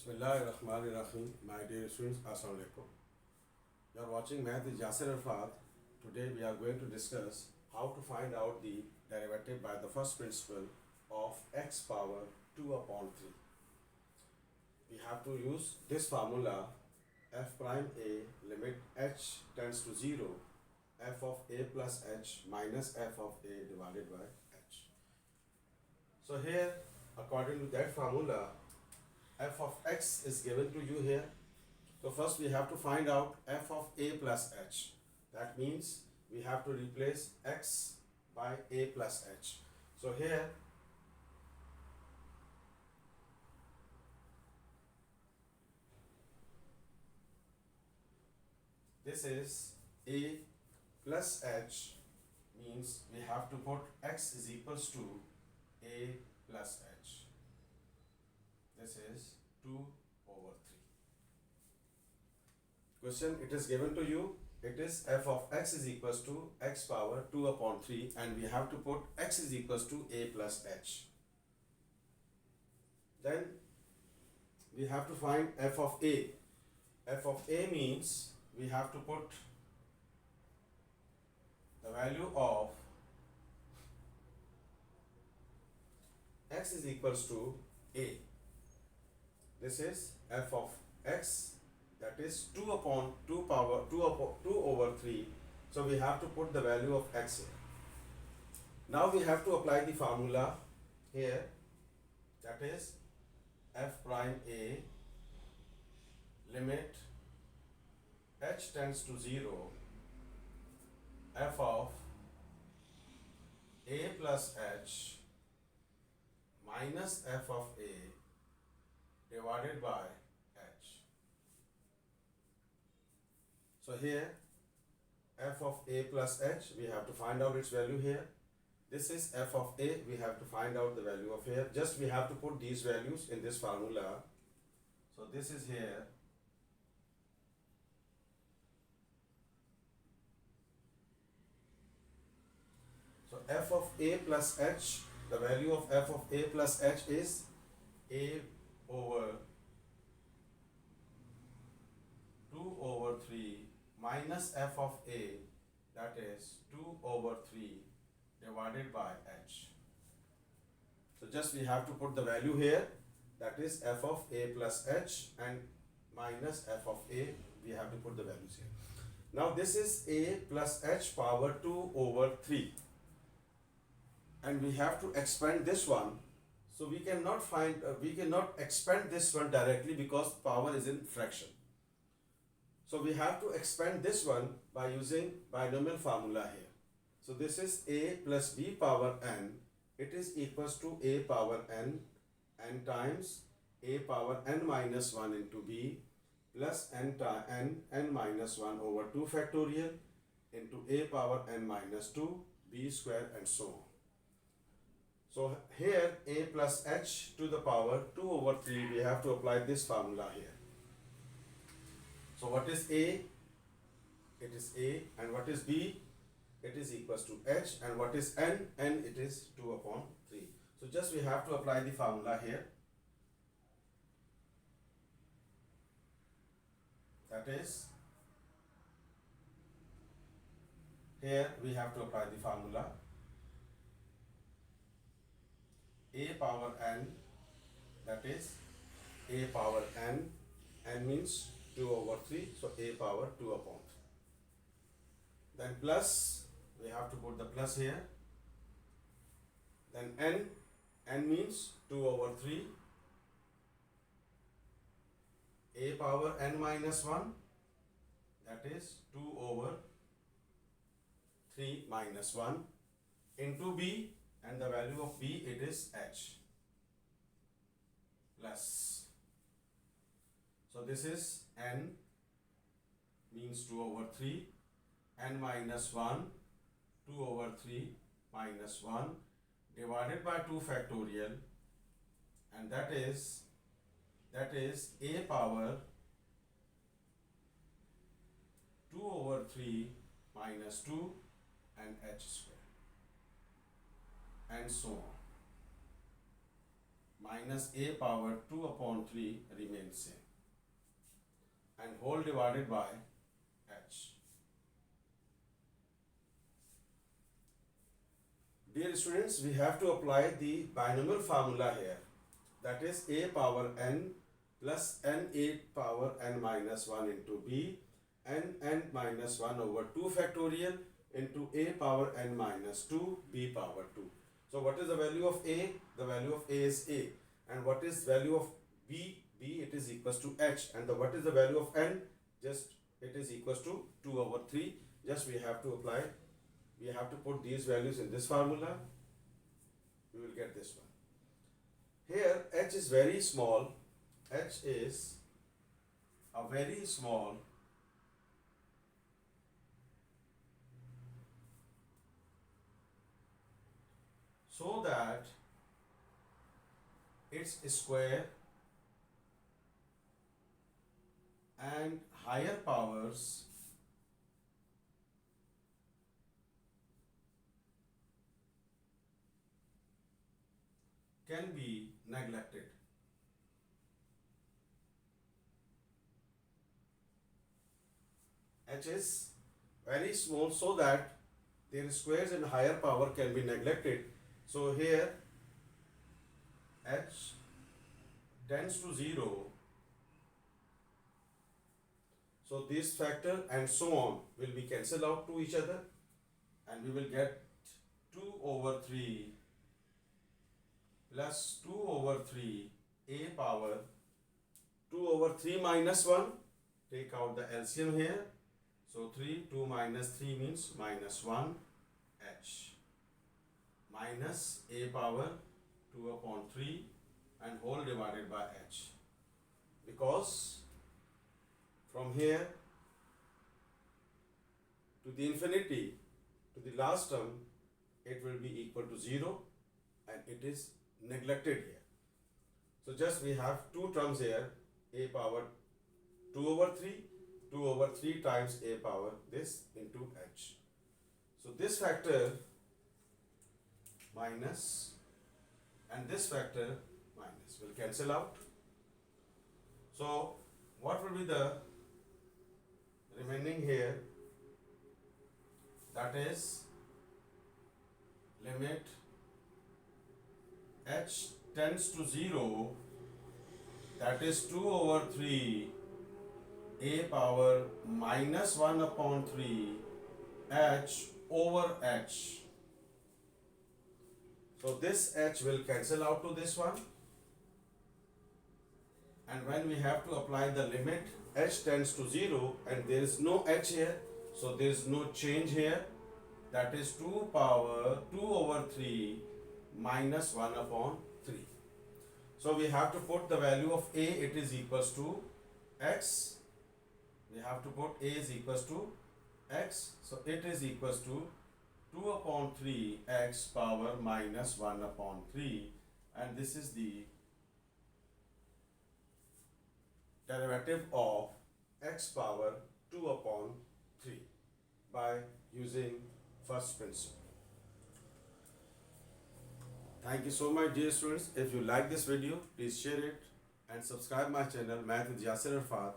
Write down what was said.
Bismillahirrahmanirrahim. My dear students, Assalamu alaikum. You are watching Math with Yasir Arfat. Today we are going to discuss how to find out the derivative by the first principle of x power 2 upon 3. We have to use this formula f prime a limit h tends to 0 f of a plus h minus f of a divided by h. So here, according to that formula, f of x is given to you here. So first we have to find out f of a plus h. That means we have to replace x by a plus h. So here this is a plus h, means we have to put x is equals to a plus h. This is 2 over 3. Question, it is given to you, it is f of x is equals to x power 2 upon 3 and we have to put x is equals to a plus h. Then we have to find f of a. F of a means we have to put the value of x is equals to a. This is f of x, that is 2 upon 2 power 2 over 3. So we have to put the value of x here. Now we have to apply the formula here, that is f prime a limit h tends to 0 f of a plus h minus f of a divided by h. So here f of a plus h, we have to find out its value here. This is f of a, we have to find out the value of here. Just we have to put these values in this formula. So this is here. So f of a plus h, the value of f of a plus h is a over 2 over 3 minus f of a, that is 2 over 3 divided by h. So just we have to put the value here, that is f of a plus h, and minus f of a, we have to put the values here. Now this is a plus h power 2 over 3 and we have to expand this one. So we cannot expand this one directly because power is in fraction. So we have to expand this one by using binomial formula here. So this is a plus b power n. It is equals to a power n times a power n minus 1 into b plus n minus 1 over 2 factorial into a power n minus 2 b square and so on. So here a plus h to the power 2 over 3, we have to apply this formula here. So what is a? It is a, and what is b? It is equals to h, and what is n? N, it is 2 upon 3. So just we have to apply the formula here. That is, here we have to apply the formula. A power n, that is a power n, n means 2 over 3, so a power 2 upon 3. Then plus, we have to put the plus here. Then n means 2 over 3, a power n minus 1, that is 2 over 3 minus 1 into b, and the value of b, it is h plus. So this is n means 2 over 3, n minus 1, 2 over 3 minus 1 divided by 2 factorial, and that is a power 2 over 3 minus 2 and h square and so on. minus a power 2 upon 3 remains same, and whole divided by h. Dear students, we have to apply the binomial formula here, that is a power n plus n power n minus 1 into b n minus 1 over 2 factorial into a power n minus 2 b power 2. So what is the value of a? The value of a is a. And what is value of b? B, it is equals to h. And what is the value of n? Just it is equals to 2 over 3. Just we have to apply, we have to put these values in this formula. We will get this one. Here h is very small. H is a very small so that its square and higher powers can be neglected. H is very small so that their squares and higher power can be neglected. So here h tends to 0. So this factor and so on will be cancelled out to each other, and we will get 2 over 3 plus 2 over 3 a power 2 over 3 minus 1. Take out the LCM here. So 2 minus 3 means minus 1 h minus a power 2 upon 3 and whole divided by h. Because from here to the infinity to the last term, it will be equal to 0, and it is neglected here. So just we have two terms here, a power 2 over 3, 2 over 3 times a power this into h. So this factor minus and this factor minus will cancel out. So what will be the remaining here? That is limit h tends to 0, that is 2 over 3 a power minus 1 upon 3 h over h. So this h will cancel out to this one, and when we have to apply the limit h tends to 0 and there is no h here, so there is no change here, that is 2 power 2 over 3 minus 1 upon 3. So we have to put the value of a, it is equals to x. We have to put a is equals to x. So it is equals to 2 upon 3 x power minus 1 upon 3, and this is the derivative of x power 2 upon 3 by using first principle. Thank you so much, dear students. If you like this video, please share it and subscribe my channel Math with Yasir Arfat